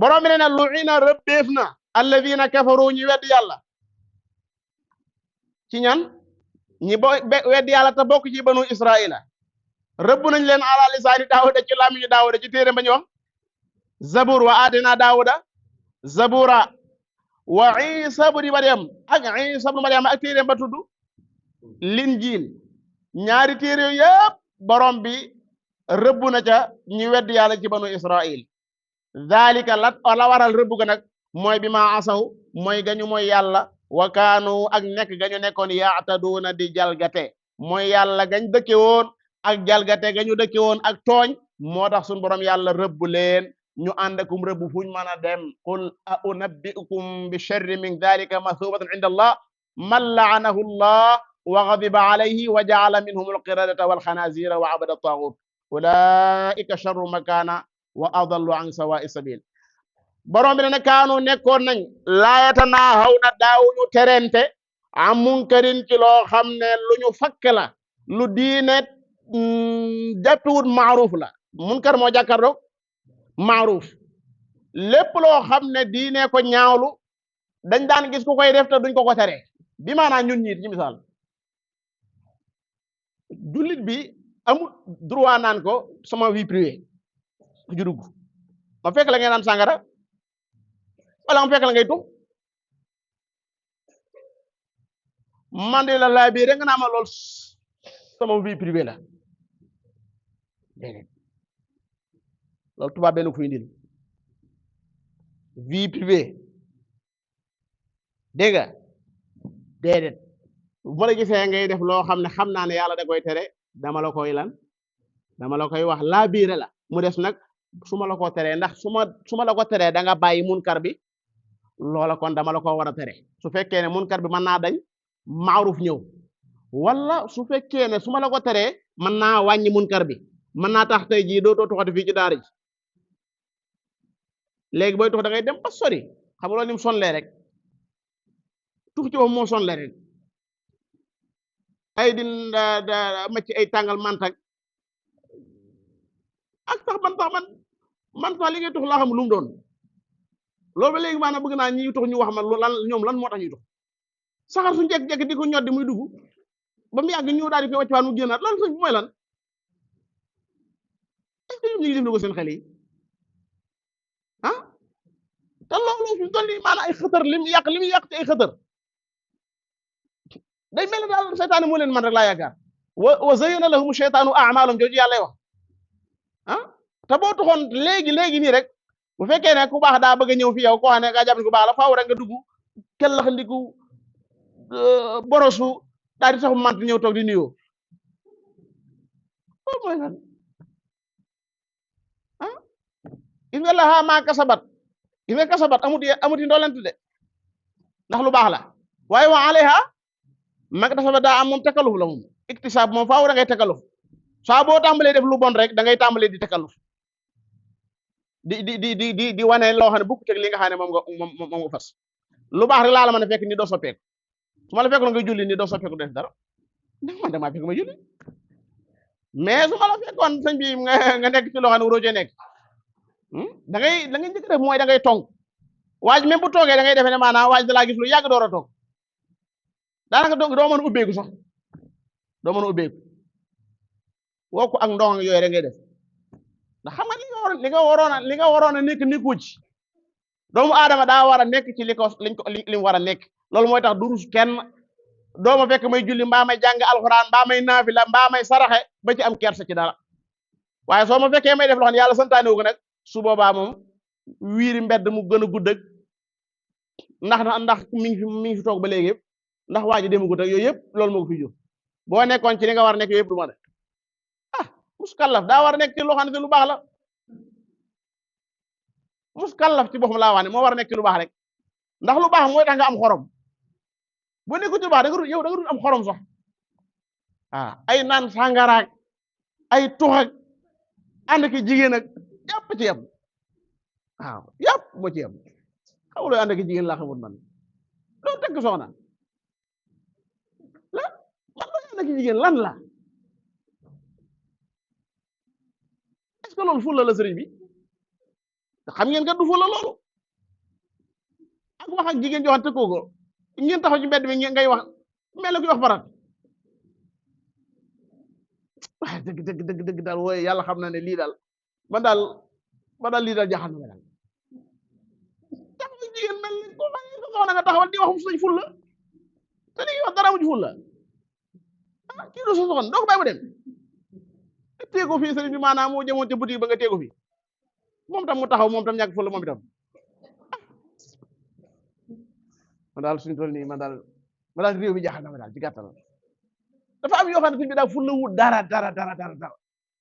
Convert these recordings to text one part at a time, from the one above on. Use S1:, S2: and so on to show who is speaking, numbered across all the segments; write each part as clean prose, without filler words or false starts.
S1: borom bi ne lu'ina rëbbeef na alladina kafaru ñi wedd yàlla ci ñan ñi wedd yàlla te bokk ci banu israila rëbb nañ leen ala lisaani daawuda ci làmmiñu daawuda ci téere ba ñu wax zabur wa atina daawuda zabura wa isa ibn maryam ak isa ibn maryam ak téere ba tudd linjiil ñaari téere yooyu yëpp borom bi rëbb na ca ñi wedd yàlla ci banu israil dhalika la waral rëbb ga nag mooy bi ma asaw mooy gañu mooy yàlla wa kaanu ak nekk gañu nekkoon yaataduuna di jalgate mooy yàlla gañ dëkke woon ak jalgate gañu dëkke woon ak tooñ moo tax suñu borom yàlla rëbb leen ñu ànd akum rëbb fuñ mën a dem qul a unabbi'ukum bi sharri min dhalika mathubatan inda allah man la'anahu allah wa ghadiba alayhi wa ja'ala minhum alqiradata walxanazira wa abada taghut ulaika sharru makana wa adallu an sawa'i sabil borom bi ne kaanu nekkoon nañ laayata naa xaw na daawuñu terente am munkarin ci loo xam ne lu ñu fakk la lu diine jàppiwut maaruf la munkar moo jàkkaarloog maaruf lépp loo xam ne diine ko ñaawlu dañ daan gis ku koy def te duñ ko ko tere bi maanaam ñun ñiit ci misaal jullit bi amul droit naan ko sama vie privée ju dugg ma fekk la ngay naan sàngara wala ma fekk la ngay tux man de la laa bii rek nga naa ma lool sama vie privée la déedéet loolu tubaab benn ko fi indil vie privée dégg nga déedéet bu ma la gisee ngay def loo xam ne xam naa ne yàlla da koy tere dama la koy lan dama la koy wax laa biire la mu des nag su ma la ko teree ndax su ma la ko teree da nga bàyyi munkar bi loola kon dama la ko war a tere su fekkee ne munkar bi mën naa dañ maaruf ñëw wala su fekkee ne su ma la ko teree mën naa wàññi munkar bi mën naa tax tey jii dootoo tuxati fii ci daara ji léegi booy tux da ngay dem ba sori xam nga loolu ni mu sonlee rek tux ci wax moo sonlee rek ay din da macc ay tàngal mantak ak sax man sax li ngay tux laa xam lu mu doon loolu ba léegi maanaam bëgg naa ñi tux ñu wax ma lan ñoom lan moo tax ñuy tux saxar suñu jekk-jekk di ko ñoddi muy dugg ba mu yàgg ñëw daal di koy wàcc waan mu génnaat loolu suñ mooy lan est-ce que ñoom ñu ngi def ko seen xel yi ah te loolu fi toll nii maanaam ay xëtër li mu yàq ci ay xëtër day mel ne daal seytaane moo leen man rek laa yaakaar wa zayyana lahum sheytaanu a'maalahum jooju yàlla wax ah te boo tuxoon léegi nii rek bu fekkee ne ku baax daa bëgg a ñëw fi yow koo xam ne gaa jàpp ne ku baax la faaw rek nga dugg kellaxandiku borosu daal di saxu mant ñëw toog di nuyoo loolu mooy lan ah gis nga lahaa maa kasabat gis nga kasabat amuti ndolent de ndax lu baax la waaye wa alayha mag dafa daa am moom takaluf la moom iktisaab moom faaw da ngay takaluf saa boo tàmbalee def lu bon rek da ngay tàmbalee di takaluf di wane loo xam ne bukk teg li nga xam ne moom nga fas lu baax rek laa la mën a fekk ni doo soppeeku su ma la fekkoon nga julli ni doo soppeeku def dara ndax man damaa fekk ma julli mais su ma la fekkoon sëñ bi nga nekk ci loo xam ne wuroo cee nekk da ngay njëkk def mooy da ngay tong waaj même bu toogee da ngay defee ne maanaam waaj da laa gis lu yàgg door a toog daanaka doo mën a ubbeeku sax doo mën a ubbeeku woo ko ak ndong yooyu rek ngay def ndax xam nga li nga waroon a nekk nekku ci doomu aadama daa war a nekk ci li mu war a nekk loolu mooy tax du rus kenn doo ma fekk may julli mbaa may jàng alxuraan mbaa may naafila mbaa may saraxe ba ci am kersa ci dara waaye soo ma fekkee may def loo xam ne yàlla santaane wu ko nag su boobaa moom wiiri mbedd mu gën a gudd ak ndax mi ngi fi toog ba léegi yëpp ndax waa ji demagut ak yooyu yëpp loolu moo ko fi jóg boo nekkoon ci li nga war a nekk yëpp du ma def muskallaf daa war a nekk ci loo xam ne lu baax la muskallaf ci boppam laa wax ne moo war a nekk ci lu baax rek ndax lu baax mooy tax nga am xorom boo nekkul ci lu baax da nga dul am xorom sax ay naan sàngaraak ay tux ak ànd ki jigéen ak yàpp ci yam waaw yàpp moo ci yam xamuloo ànd ki jigéen laa xamul man doo tekk soxna lan man loo ànd ki jigéen lan la est-ce que loolu fulla la sëriñ bi xam ngeen kat du fulla loolu ak wax ak jigéen joxante kooku ngeen taxaw ci mbedd mi ngay wax mel na kuy wax barat waaye dëgg daal wooye yàlla xam na ne lii daal man daal lii daal jaaxal na ma daal taxaw jigéen mel ni ko xam ne sa soxna nga taxawal di waxum suñ fulla te li wax dara mu ci fulla kii du sa soxna doo ko bàyyi mu dem téye ko fii sëriñ bi maanaam moo jëmoon ca boutique ba nga téye ko fii moom tam mu taxaw moom tam ñàkk fulla moom itam man daal suñu toll nii man daal réew mi jaaxal na ma daal ci gàttal dafa am yoo xam ne sëriñ bi daal fulla wut dara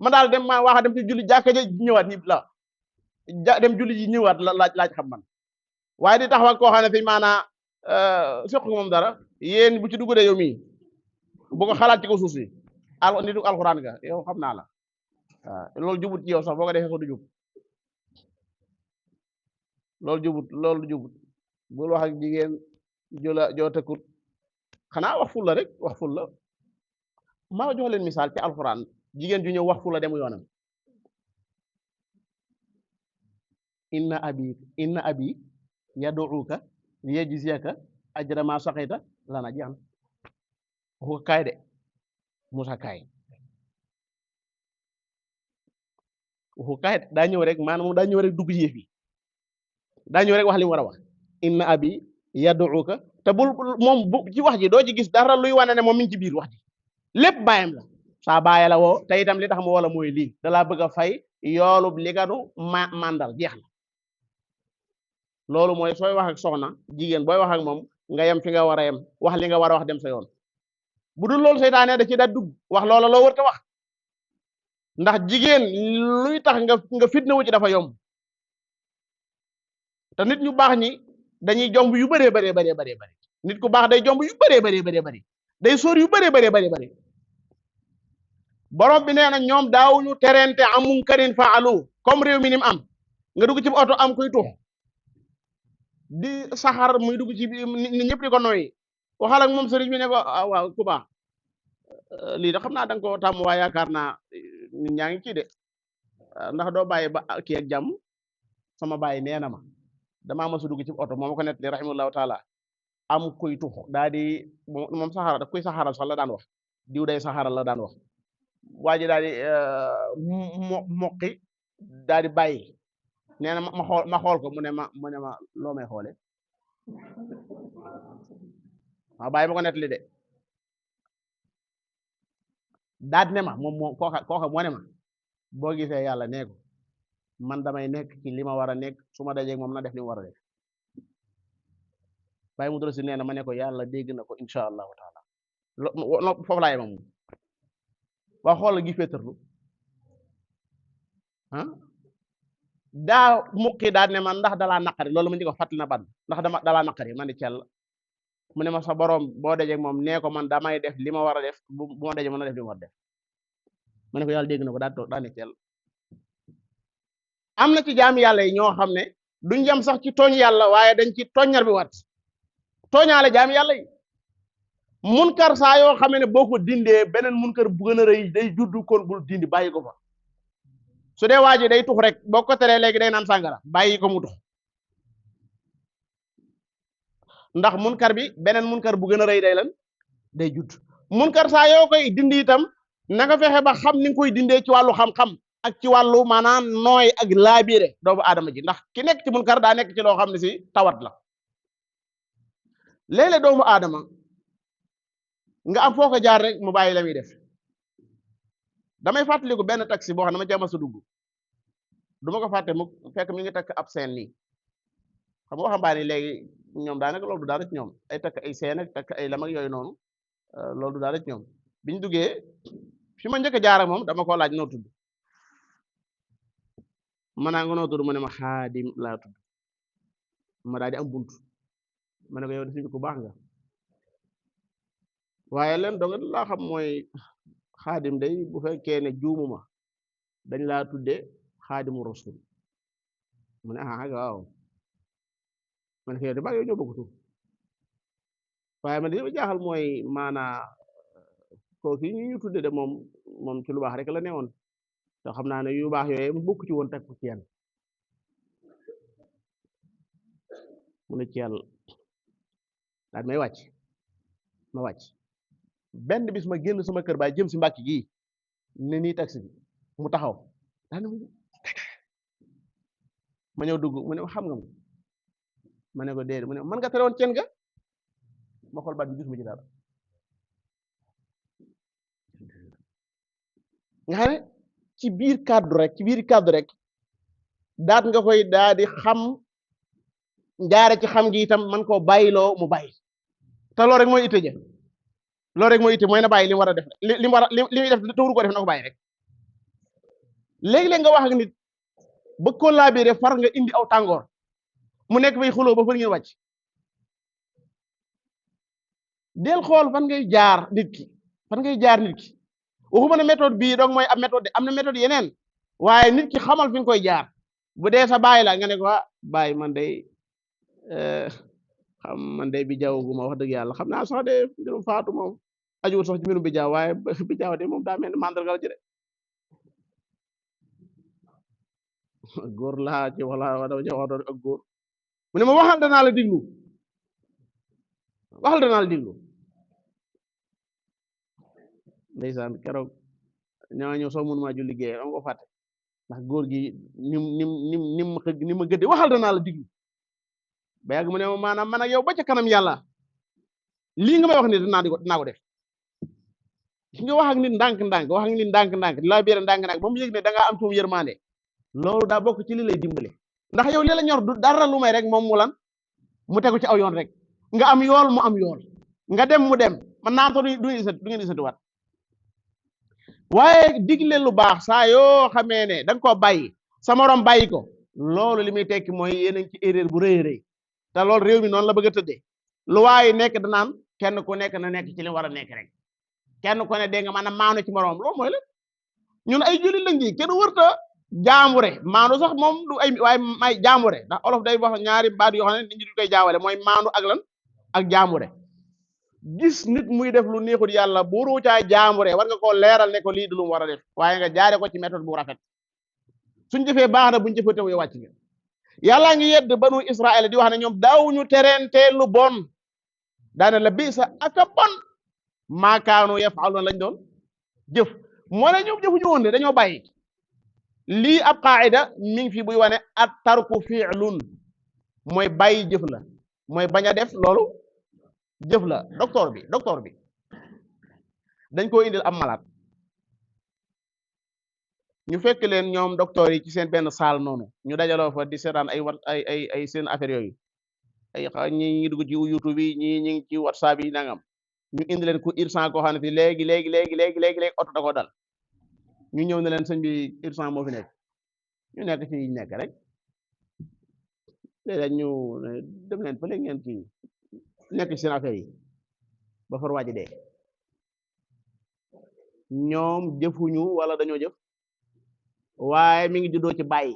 S1: man daal dem ma waxa dem ci julli jàkka ja ñëwaat ñi la dem julli ji ñëwaat la laaj xam man waaye di taxaw ak koo xam ne fi maanaa seq moom dara yéen bu ci dugg de yow mii bu ko xalaat ci ko suuf si nitu alxuraan ga yow xam naa la waaw loolu jubut ci yow sax boo ko defee sax du jub loolu jubut bul wax ak jigéen joo tëkkut xanaa wax fulla rek wax fulla maa jox leen misaal ci alxuraan jigéen ju ñëw wax fulla demu yoonam inna abi yad'uka liyajziyaka ajra ma saqita lana jeex na waxu kaay de Musa kaay waxu kaay de daa ñëw rek maanaam moom daa ñëw rek dugg ci yëf yi daa ñëw rek wax li mu war a wax inna abi yad'uka te bul moom bu ci wax ji doo ci gis dara luy wane ne moom mi ngi ci biir wax ji lépp bàyyam la saa bàyyi la woo te itam li tax mu wala mooy lii dalaa bëgg a fay yoolub li ganu mandal jeex na loolu mooy sooy wax ak soxna jigéen booy wax ak moom nga yem fi nga war a yem wax li nga war a wax dem sa yoon bu dul loolu seytaane da ci da dugg wax loola loo wër te wax ndax jigéen luy tax nga fitna wu ci dafa yomb te nit ñu baax ñi dañuy jomb yu bëree bëree nit ku baax day jomb yu bëree day sóor yu bëree borom bi nee na ñoom daawuñu terente am munkarin faalu comme réew mi ni mu am nga dugg ci oto am kuy tux di saxar muy dugg ci nit ñëpp di ko noyyi waxal ak moom sëriñ bi ne ko waaw ku baax lii da xam naa da nga ko tàmm waa yaakaar naa nit ñaa ngi ci de ndax doo bàyyi ba kii ak jàmm sama bàyyi nee na ma damaa mos a dugg ci oto moom ko net li rahimahullahu taala am kuy tux daa di moom saxara daf kuy saxaral sax la daan wax diw day saxaral la daan wax waa ji daal di moqi daal di bàyyi nee na ma xool ko mu ne ma loo may xoole waaw bàyyi ma ko nettali de daal ne ma moom kooka moo ne ma boo gisee yàlla nee ko man damay nekk ci li ma war a nekk su ma dajeeg moom na def li mu war a def bàyyi mu doro si nee na ma ne ko yàlla dégg na ko insha allahu taala foofu laa yema moom waa xool gi féetarlu daa muqi daal ne ma ndax dalaa naqari loolu ma di ko fàttali na ban ndax dalaa naqari man di cell mu ne ma sa borom boo dajeeg moom nee ko man damay def li ma war a def bu ma dajeeg mën na def li ma war a def ma ne ko yàlla dégg na ko daa ne cell am na ci jaami yàlla yi ñoo xam ne duñ yem sax ci tooñ yàlla waaye dañ ci tooññar bi wat tooñaale jaami yàlla yi munkar saa yoo xam ne boo ko dindee beneen munkar bu gën a rëy day juddu kon bul dindi bàyyi ko fa su dee waa ji day tux rek boo ko teree léegi day naan sàngara bàyyi ko mu tux ndax munkar bi beneen munkar bu gën a rëy day judd munkar saa yoo koy dindi itam na nga fexe ba xam ni nga koy dindee ci wàllu xam-xam ak ci wàllu maanaam nooy ak laabire doomu aadama ji ndax ki nekk ci munkar daa nekk ci loo xam ne si tawat la léeg-léeg doomu aadama nga am foo ko jaar rek mu bàyyi la muy def damay fàttaliku benn taxi boo xam ne ma jama sa dugg du ma ko fàtte mu fekk mi ngi takk ab seen nii xam nga waxambaane léegi ñoom daanaka loolu du dara ci ñoom ay takk ay seen ak takk ay lam ak yooyu noonu loolu du dara ci ñoom biñ duggee fi ma njëkk a jaar ak moom dama ko laaj noo tudd ma naa nga noo tudd mu ne ma xaadim laa tudd ma daal di am bunt ma ne ko yow de ku baax nga waaye leen dong laa xam mooy xaadim day bu fekkee ne juumuma dañ laa tudde xaadimu rasul mu ne waaw ma ne ko yow de baa yow ñoo bokk tur waaye man li ma jaaxal mooy maanaa kooku yi ñu tudde de moom ci lu baax rek la newoon te xam naa ne yu baax yooyu mu bokk ci woon teg ko ci yenn mu ne ci yàlla daal may wàcc ma wàcc benn bis ma génn sama kër baay jëm si Mbàkke gii ne nii taxi bi mu taxaw daal ma ñëw dugg mu ne xam nga ma ne ko déedéet mu ne man nga tere woon ceen ga ma xool baat bi gisuma ci dara nga xam ne ci biir cadre rek daat nga koy daa di xam njaare ci xam gi itam man koo bàyyiloo mu bàyyi te loolu rek mooy itte ja loolu rek mooy itte mooy na bàyyi li mu war a def li mu war a li muy def te wuru ko def na ko bàyyi rek léegi-léeg nga wax ak nit bëgg koo laabiré far nga indi aw tàngoor mu nekk fay xuloo ba fa ngeen wàcc del xool fan ngay jaar nit ki waxuma ne méthode bii donc mooy ab méthode am na méthode yeneen waaye nit ki xamal fi nga koy jaar bu dee sa bàyyi la nga ne ko bàyyi man day bi jaww gu ma wax dëgg yàlla xam naa sax de mbirum faatu moom ajuwul sax ci mbirum bi jaaw waaye bi jaaw de moom daa mel ni mandargal ji de góor laa ci wala dama ci wax doon ak góor mu ne ma waxal danaa la diglu ndeysaan keroog ñaa ñëw soo mënuma ju liggéey am ko fàtte ndax góor gi nim ma gëdde waxal danaa la diglu ba yàgg mu ne maanaam man ak yow ba ca kanam yàlla lii nga may wax ni dinaa ko def gis nga wax ak nit ndànk-ndànk di la biir ndànk-ndànk ba mu yëg ne da ngaa am tuum yërmande loolu daa bokk ci li lay dimbale ndax yow li la ñor du dara lu may rek moom mu lan mu tegu ci aw yoon rek nga am yool mu am yool nga dem mu dem man naa to du ngeen gisati waat waaye digle lu baax saa yoo xamee ne da nga koo bàyyi sa morom bàyyi ko loolu li muy tekki mooy yéen a ngi ci erreur bu rëy rëy te loolu réew mi noonu la bëgg a tëddee lu waaye nekk danaan kenn ku nekk na nekk ci li war a nekk rek kenn ku ne dégg nga maanaam maanu ci morom loolu mooy la ñun ay jullit lañ ji kenn wërta jaambure maanu sax moom du ay waaye may jaambure ndax olof day wax ñaari baat yoo xam ne nit ñi du koy jaawale mooy maanu ak lan ak jaambure gis nit muy def lu neexul yàlla bu ruucaa jaambure war nga koo leeral ne ko lii du lu mu war a def waaye nga jaare ko ci méthode bu rafet suñ jëfee baax na buñ jëfee taw yow wàcc nga yàllaa ngi yedd banu Israël di wax ne ñoom daawuñu terente lu bon daane la bii sa aka bon maakaanu yafaluna lañ doon jëf moo ne ñoom jëfuñu woon de dañoo bàyyi lii ab qaida mi ngi fi buy wane at tarku fi'lun mooy bàyyi jëf la mooy bañ a def loolu jëf la docteur bi dañ koo indil am malade ñu fekk leen ñoom docteur yi ci seen benn salle noonu ñu dajaloo fa di seetaan ay seen affaire yooyu ñi ngi dugg ci YouTube yi ñi ngi ci WhatsApp yi nangam ñu indi leen ku urgent koo xam ne fi léegi oto da ko dal ñu ñëw ne leen sëñ bi urgent moo fi nekk ñu nekk ci nekk rek léeg ñu dem leen fa léegi ngeen ci nekk ci seen affaire yi ba far waaji dee ñoom jëfuñu wala dañoo jëf waaye mi ngi juddoo ci bàyyi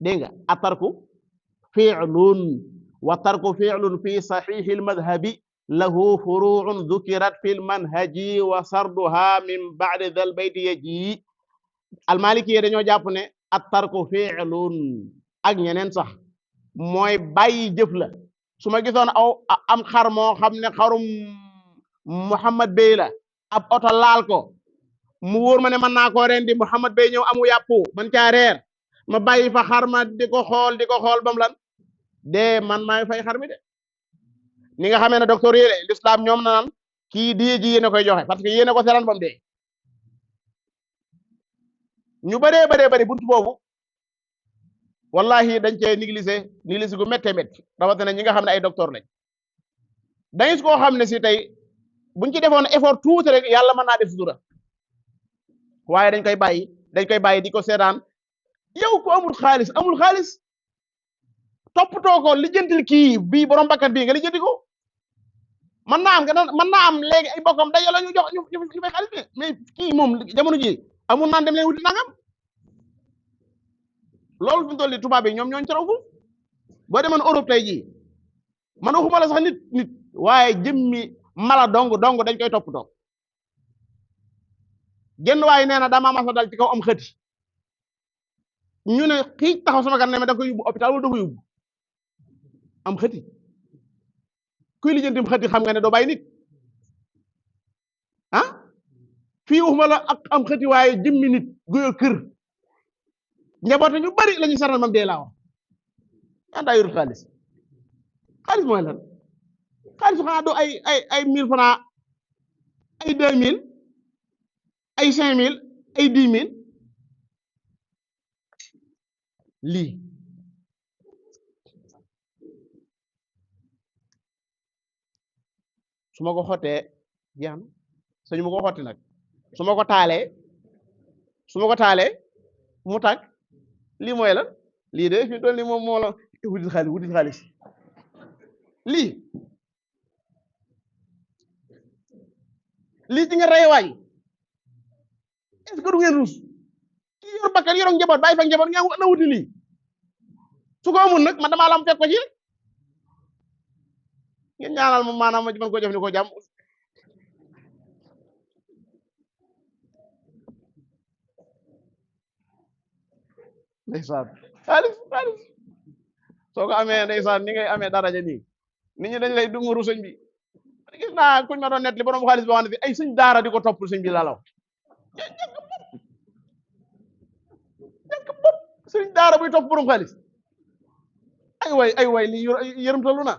S1: dégg nga atarku fi'lun wa tarku fi'lun fi saxiixi almadhabi lahu furuun dukirat fi lmanhaji wa sarduha min ba'di dhal bayti yaji almaliki yi dañoo jàpp ne atarku fi'lun ak ñeneen sax mooy bàyyi jëf la su ma gisoon am xar moo xam ne xarum Muhammad Bey la ab oto laal ko mu wóor ma ne mën naa koo rendi Muhammad Bey ñëw amu yàppu man caa reer ma bàyyi fa xar ma di ko xool bam lan de man maay fay xar mi de ni nga xamee ne docteur yi l'islam ñoom na naan kii diye ji yéen a koy joxe parce que yéen a ko seran bam dee ñu bëree buntu boobu wallahi dañ cee négligé gu méttee métti rawatina ñi nga xam ne ay docteur lañ dañu koo xam ne si tey buñ ci defoon effort tuuti rek yàlla mën naa def sutura waaye dañ koy bàyyi di ko seetaan yow ko amul xaalis toppatoo ko lijjantil kii bii borom bakkat bii nga lijjanti ko mën naa am léegi ay bokkam daje la ñu jox ñu fay xaalis bi mais kii moom jamono ji amul naan dem leen wuti nangam loolu fi mu toll nii tubaab yi ñoom ñooñu ci raw fu boo demoon Europe tey jii man waxuma la sax nit waaye jëmmi mala dong dañ koy toppatoo genn waaye nee na dama masa dal ci kaw am xëti ñu ne kii taxaw sama kan ne ma da ko yóbbu hôpital wala da ko yóbbu am xëti kuy lijjantim xëti xam nga ne doo bàyyi nit ah fii waxuma la ak am xëti waaye jëmmi nit gu kër njaboot ñu bari la ñu saral mam dee laa wax yaa daa yorut xaalis xaalis mooy lan xaalis xanaa du ay 1000 francs ay 2000 ay 5000 ay 10 000 lii su ma ko xottee jeex na sañu ma ko xotti nag su ma ko taalee mu tàkk lii mooy lan lii de fi toll nii moom moo la wutit xaalis lii ci nga rey waay est-ce que du ngeen rus ki yor bakkan yoroon njaboot bàyyi fa njaboot nga na wuti lii su ko amul nag man damaa lam fekk ko ci ngeen ñaanal ma maanaam ma mën ko jëf ni ko jàmm ndeysaan xaalis soo ko amee ndeysaan ni ngay amee daraja nii nit ñi dañ lay dunguru sëñ bi gis naa kuñ ma doon net li borom xaalis boo xam ne fi ay sëñ daara di ko topp sëñ bi lalaw jàkk bopp sëñ daara buy topp borom xaalis ay way li yërëmtalu na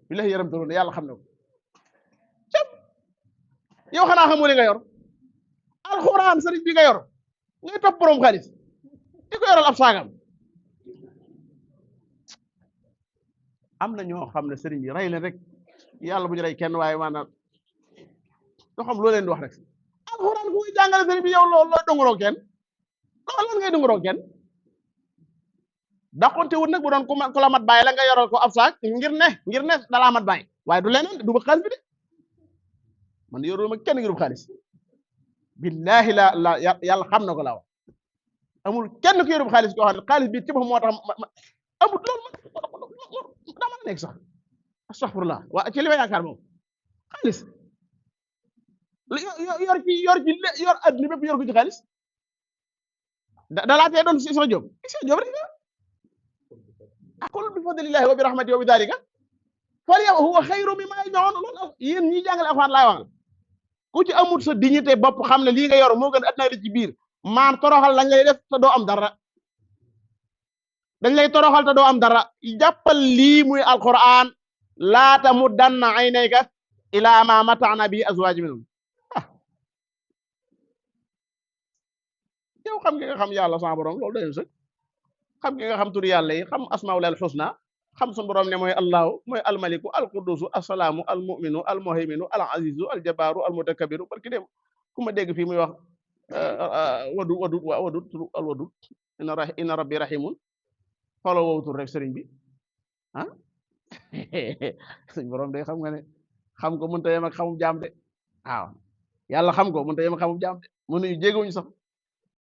S1: billahi yërëmtalu na yàlla xam ne ko cëp yow xanaa xamoo li nga yor alxuraan sëriñ bi nga yor ngay topp borom xaalis di ko yoral ab saagam am na ñoo xam ne sëriñ bi rey leen rek yàlla bu ñu rey kenn waaye maanaam doo xam loo leen di wax rek alxuraan ku muy jàngale sëriñ bi yow loo donguroo kenn loolu lan ngay donguroo kenn daqonte wut nag bu doon ku la mat bàyyi la nga yoral ko ab saag ngir ne dalaa mat bàyyi waaye du leneen du ba xaalis bi de man yorul ma kenn ngirub xaalis billahi la yàlla xam na ko laa wax amul kenn ku yorub xaalis koo xam ne xaalis bi ci boppam moo tax amul loolu man dama nekk sax astaghfirullah waa ci li ma yaakaar moom xaalis yor adduna bépp yor ko ci xaalis dalaa tee doon Isra Diop rek qul bi fadlillahi wa bi rahmatihi wa bi dhalika huwa khayru mimma yajma'un loolu yéen ñi jàngale alxuraan laay waxal ku ci amul sa dignité bopp xam ne lii nga yor moo gën adduna li ci biir maan toroxal lañ lay def te doo am dara dañ lay toroxal te doo am dara jàppal lii muy alquran laa tamuddanna aynayka ila ma mata'na bi azwaaj minhum yow xam nga xam yàlla sa borom loolu dañu sëg xam nga xam turi yàlla yi xam asmaul husna xam sun borom ne mooy allahu mooy almaliku alqudusu assalaamu almuminu almuhayminu alazizu aljabaru almutakabbiru barki dem ku ma dégg fii muy wax wadud inna rabbi rahimun xooloo wowutul rek sëriñ bi ah suñ borom day xam nga ne xam ko mënta yem ak xamub jaam de waaw yàlla xam ko mënta yem ak xamub jaam de mënuñu jéegawuñu sax